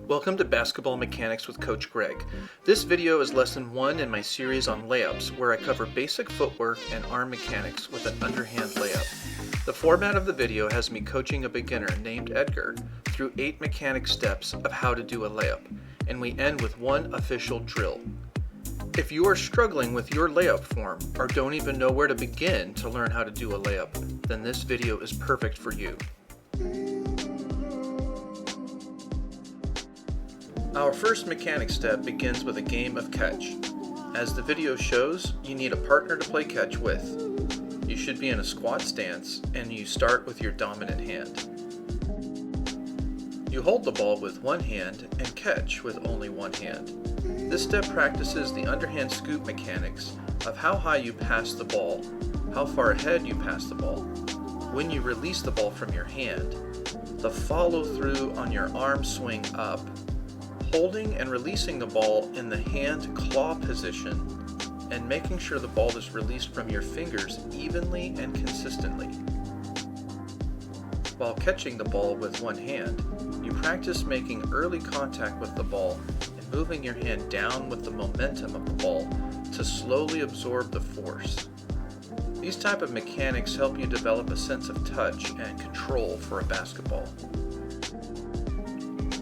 Welcome to Basketball Mechanics with Coach Greg. This video is lesson 1 in my series on layups, where I cover basic footwork and arm mechanics with an underhand layup. The format of the video has me coaching a beginner named Edgar through 8 mechanic steps of how to do a layup, and we end with one official drill. If you are struggling with your layup form or don't even know where to begin to learn how to do a layup, then this video is perfect for you. Our first mechanic step begins with a game of catch. As the video shows, you need a partner to play catch with. You should be in a squat stance and you start with your dominant hand. You hold the ball with one hand and catch with only one hand. This step practices the underhand scoop mechanics of how high you pass the ball, how far ahead you pass the ball, when you release the ball from your hand, the follow through on your arm swing up, holding and releasing the ball in the hand claw position, and making sure the ball is released from your fingers evenly and consistently. While catching the ball with one hand, you practice making early contact with the ball and moving your hand down with the momentum of the ball to slowly absorb the force. These type of mechanics help you develop a sense of touch and control for a basketball.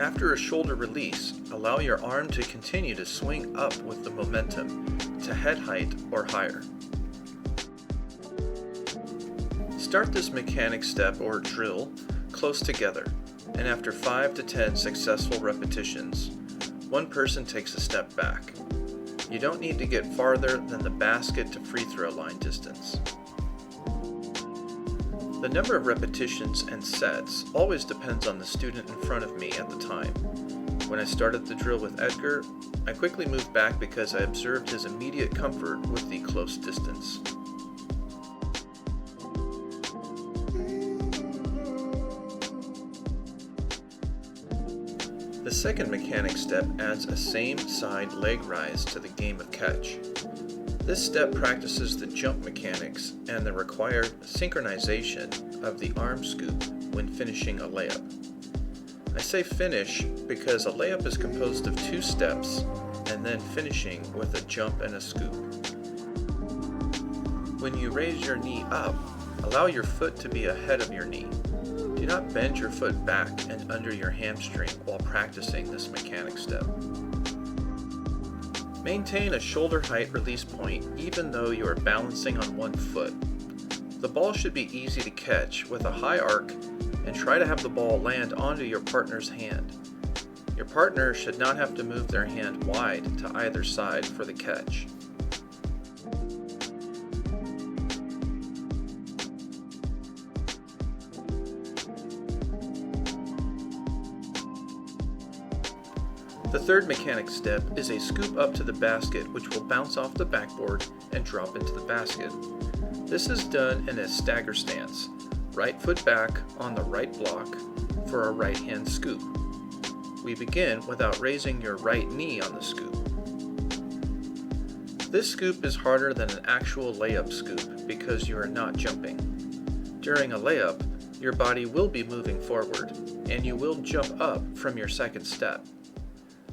After a shoulder release, allow your arm to continue to swing up with the momentum to head height or higher. Start this mechanic step or drill close together, and after 5 to 10 successful repetitions, one person takes a step back. You don't need to get farther than the basket to free throw line distance. The number of repetitions and sets always depends on the student in front of me at the time. When I started the drill with Edgar, I quickly moved back because I observed his immediate comfort with the close distance. The second mechanic step adds a same side leg rise to the game of catch. This step practices the jump mechanics and the required synchronization of the arm scoop when finishing a layup. I say finish because a layup is composed of 2 steps and then finishing with a jump and a scoop. When you raise your knee up, allow your foot to be ahead of your knee. Do not bend your foot back and under your hamstring while practicing this mechanic step. Maintain a shoulder height release point even though you are balancing on one foot. The ball should be easy to catch with a high arc, and try to have the ball land onto your partner's hand. Your partner should not have to move their hand wide to either side for the catch. The third mechanic step is a scoop up to the basket, which will bounce off the backboard and drop into the basket. This is done in a stagger stance, right foot back on the right block for a right hand scoop. We begin without raising your right knee on the scoop. This scoop is harder than an actual layup scoop because you are not jumping. During a layup, your body will be moving forward, and you will jump up from your second step.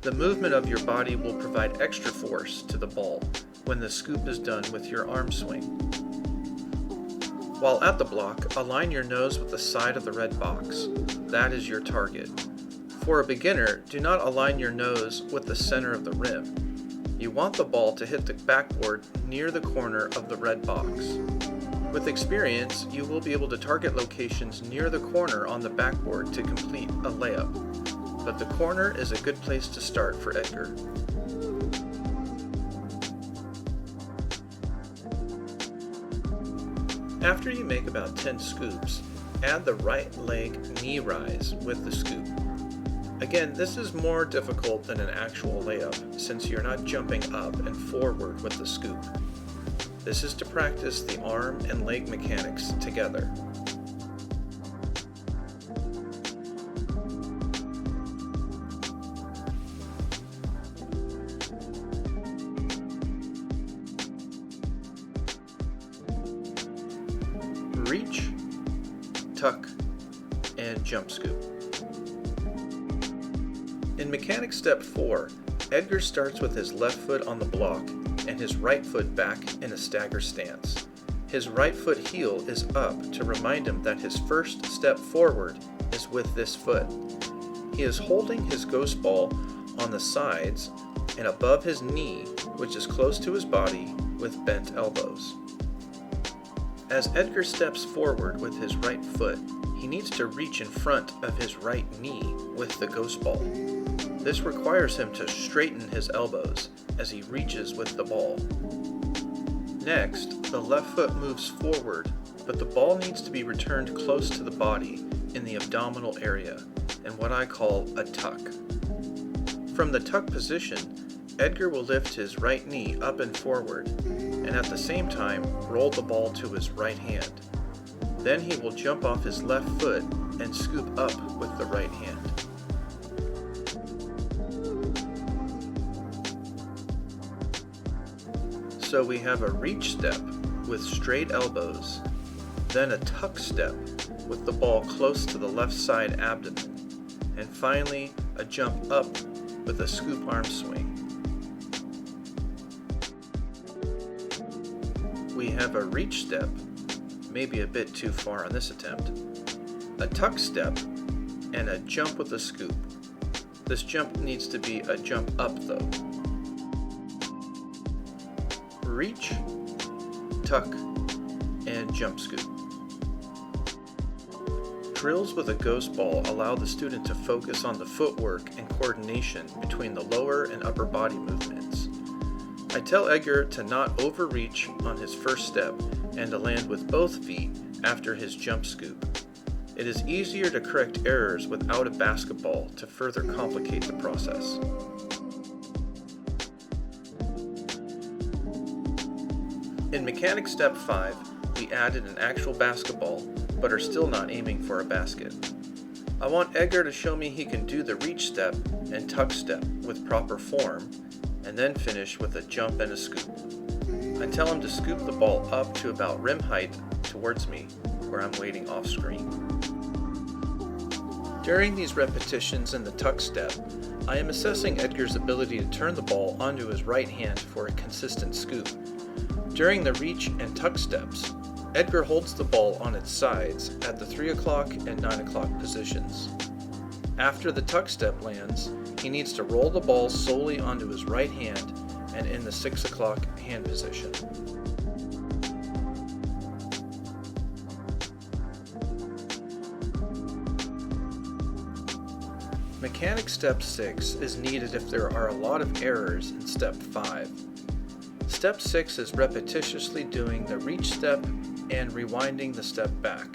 The movement of your body will provide extra force to the ball when the scoop is done with your arm swing. While at the block, align your nose with the side of the red box. That is your target. For a beginner, do not align your nose with the center of the rim. You want the ball to hit the backboard near the corner of the red box. With experience, you will be able to target locations near the corner on the backboard to complete a layup. But the corner is a good place to start for Edgar. After you make about 10 scoops, add the right leg knee rise with the scoop. Again, this is more difficult than an actual layup since you're not jumping up and forward with the scoop. This is to practice the arm and leg mechanics together. Reach, tuck, and jump scoop. In mechanics step 4, Edgar starts with his left foot on the block and his right foot back in a stagger stance. His right foot heel is up to remind him that his first step forward is with this foot. He is holding his ghost ball on the sides and above his knee, which is close to his body, with bent elbows. As Edgar steps forward with his right foot, he needs to reach in front of his right knee with the ghost ball. This requires him to straighten his elbows as he reaches with the ball. Next, the left foot moves forward, but the ball needs to be returned close to the body in the abdominal area, in what I call a tuck. From the tuck position, Edgar will lift his right knee up and forward, and at the same time roll the ball to his right hand. Then he will jump off his left foot and scoop up with the right hand. So we have a reach step with straight elbows, then a tuck step with the ball close to the left side abdomen, and finally a jump up with a scoop arm swing. We have a reach step, maybe a bit too far on this attempt, a tuck step, and a jump with a scoop. This jump needs to be a jump up though. Reach, tuck, and jump scoop. Drills with a ghost ball allow the student to focus on the footwork and coordination between the lower and upper body movements. I tell Edgar to not overreach on his first step and to land with both feet after his jump scoop. It is easier to correct errors without a basketball to further complicate the process. In mechanics step 5, we added an actual basketball, but are still not aiming for a basket. I want Edgar to show me he can do the reach step and tuck step with proper form, and then finish with a jump and a scoop. I tell him to scoop the ball up to about rim height towards me, where I'm waiting off screen. During these repetitions in the tuck step, I am assessing Edgar's ability to turn the ball onto his right hand for a consistent scoop. During the reach and tuck steps, Edgar holds the ball on its sides at the 3 o'clock and 9 o'clock positions. After the tuck step lands, he needs to roll the ball solely onto his right hand and in the 6 o'clock hand position. Mechanics step 6 is needed if there are a lot of errors in step 5. Step 6 is repetitiously doing the reach step and rewinding the step back,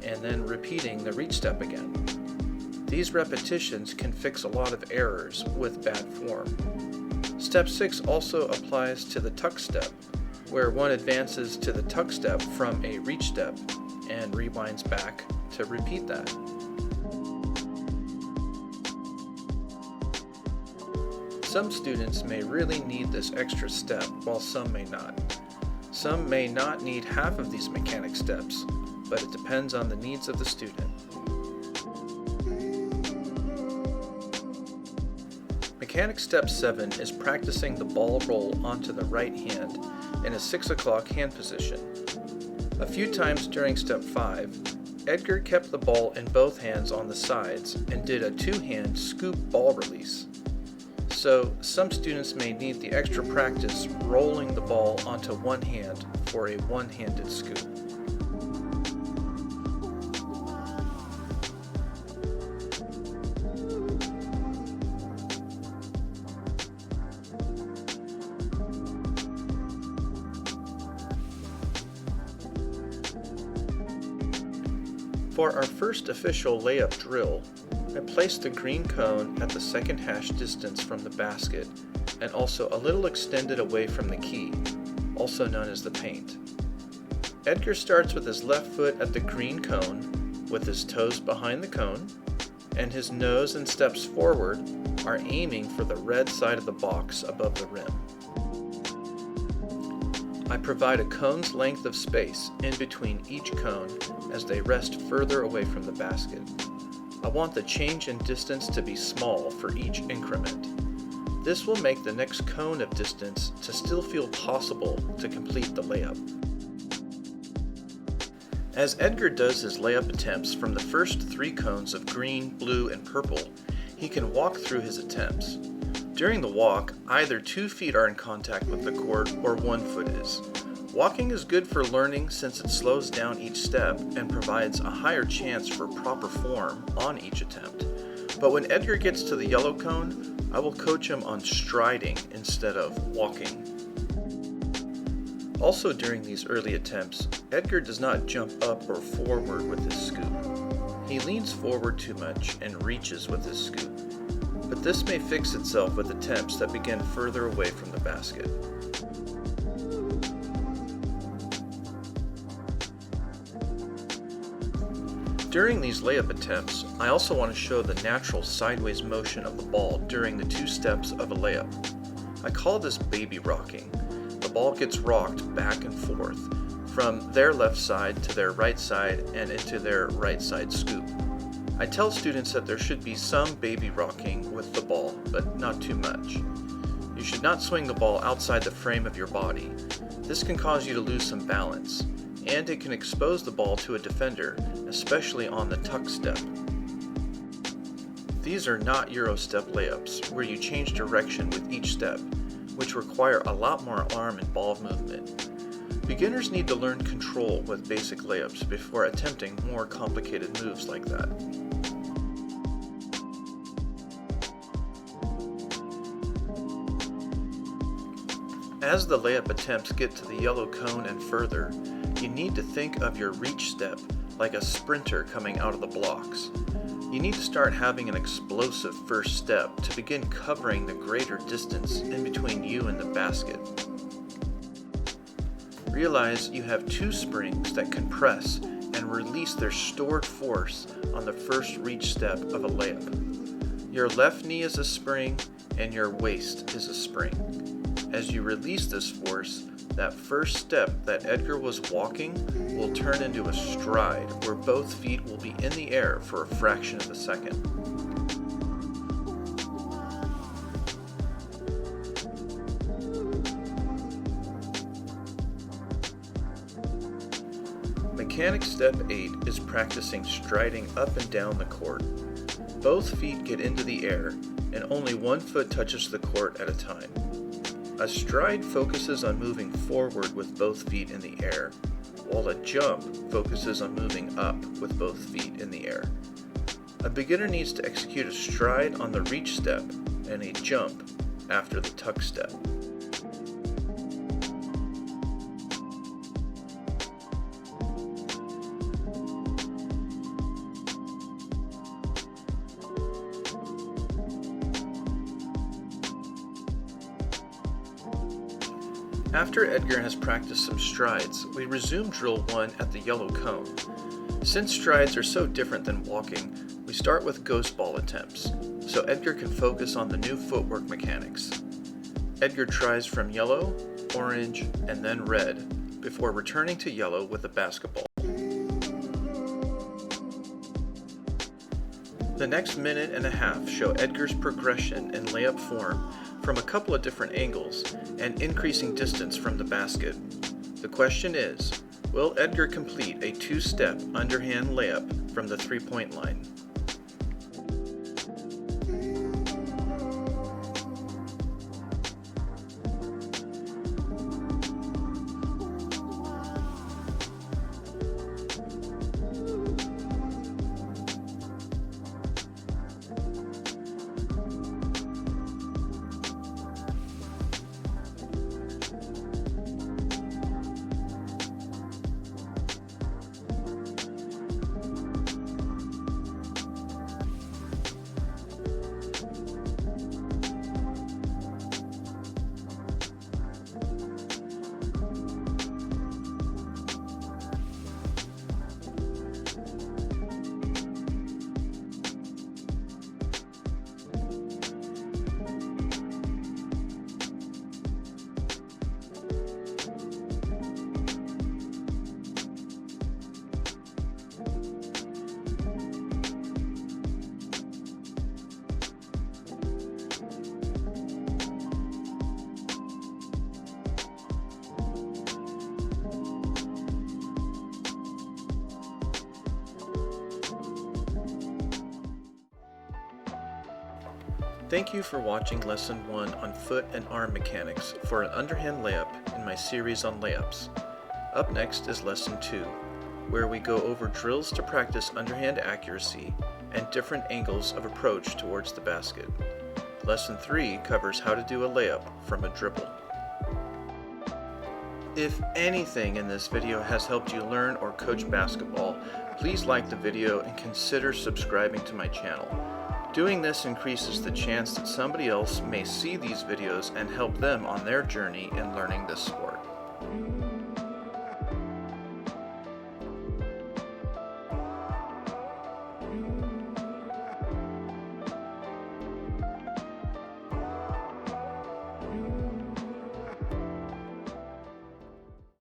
and then repeating the reach step again. These repetitions can fix a lot of errors with bad form. Step 6 also applies to the tuck step, where one advances to the tuck step from a reach step and rewinds back to repeat that. Some students may really need this extra step, while some may not. Some may not need half of these mechanic steps, but it depends on the needs of the student. Mechanic step 7 is practicing the ball roll onto the right hand in a 6 o'clock hand position. A few times during step 5, Edgar kept the ball in both hands on the sides and did a 2-hand scoop ball release. So some students may need the extra practice rolling the ball onto one hand for a one-handed scoop. For our first official layup drill, I placed the green cone at the second hash distance from the basket and also a little extended away from the key, also known as the paint. Edgar starts with his left foot at the green cone with his toes behind the cone, and his nose and steps forward are aiming for the red side of the box above the rim. I provide a cone's length of space in between each cone as they rest further away from the basket. I want the change in distance to be small for each increment. This will make the next cone of distance to still feel possible to complete the layup. As Edgar does his layup attempts from the first 3 cones of green, blue, and purple, he can walk through his attempts. During the walk, either 2 feet are in contact with the court or 1 foot is. Walking is good for learning since it slows down each step and provides a higher chance for proper form on each attempt. But when Edgar gets to the yellow cone, I will coach him on striding instead of walking. Also during these early attempts, Edgar does not jump up or forward with his scoop. He leans forward too much and reaches with his scoop. But this may fix itself with attempts that begin further away from the basket. During these layup attempts, I also want to show the natural sideways motion of the ball during the 2 steps of a layup. I call this baby rocking. The ball gets rocked back and forth from their left side to their right side and into their right side scoop. I tell students that there should be some baby rocking with the ball, but not too much. You should not swing the ball outside the frame of your body. This can cause you to lose some balance, and it can expose the ball to a defender, especially on the tuck step. These are not Euro step layups, where you change direction with each step, which require a lot more arm and ball movement. Beginners need to learn control with basic layups before attempting more complicated moves like that. As the layup attempts get to the yellow cone and further, you need to think of your reach step like a sprinter coming out of the blocks. You need to start having an explosive first step to begin covering the greater distance in between you and the basket. Realize you have 2 springs that compress and release their stored force on the first reach step of a layup. Your left knee is a spring and your waist is a spring. As you release this force, that first step that Edgar was walking will turn into a stride where both feet will be in the air for a fraction of a second. Mechanic step 8 is practicing striding up and down the court. Both feet get into the air and only 1 foot touches the court at a time. A stride focuses on moving forward with both feet in the air, while a jump focuses on moving up with both feet in the air. A beginner needs to execute a stride on the reach step and a jump after the tuck step. After Edgar has practiced some strides, we resume drill 1 at the yellow cone. Since strides are so different than walking, we start with ghost ball attempts, so Edgar can focus on the new footwork mechanics. Edgar tries from yellow, orange, and then red, before returning to yellow with a basketball. The next minute and a half show Edgar's progression in layup form from a couple of different angles and increasing distance from the basket. The question is, will Edgar complete a 2-step underhand layup from the 3-point line? Thank you for watching Lesson 1 on foot and arm mechanics for an underhand layup in my series on layups. Up next is Lesson 2, where we go over drills to practice underhand accuracy and different angles of approach towards the basket. Lesson 3 covers how to do a layup from a dribble. If anything in this video has helped you learn or coach basketball, please like the video and consider subscribing to my channel. Doing this increases the chance that somebody else may see these videos and help them on their journey in learning this sport.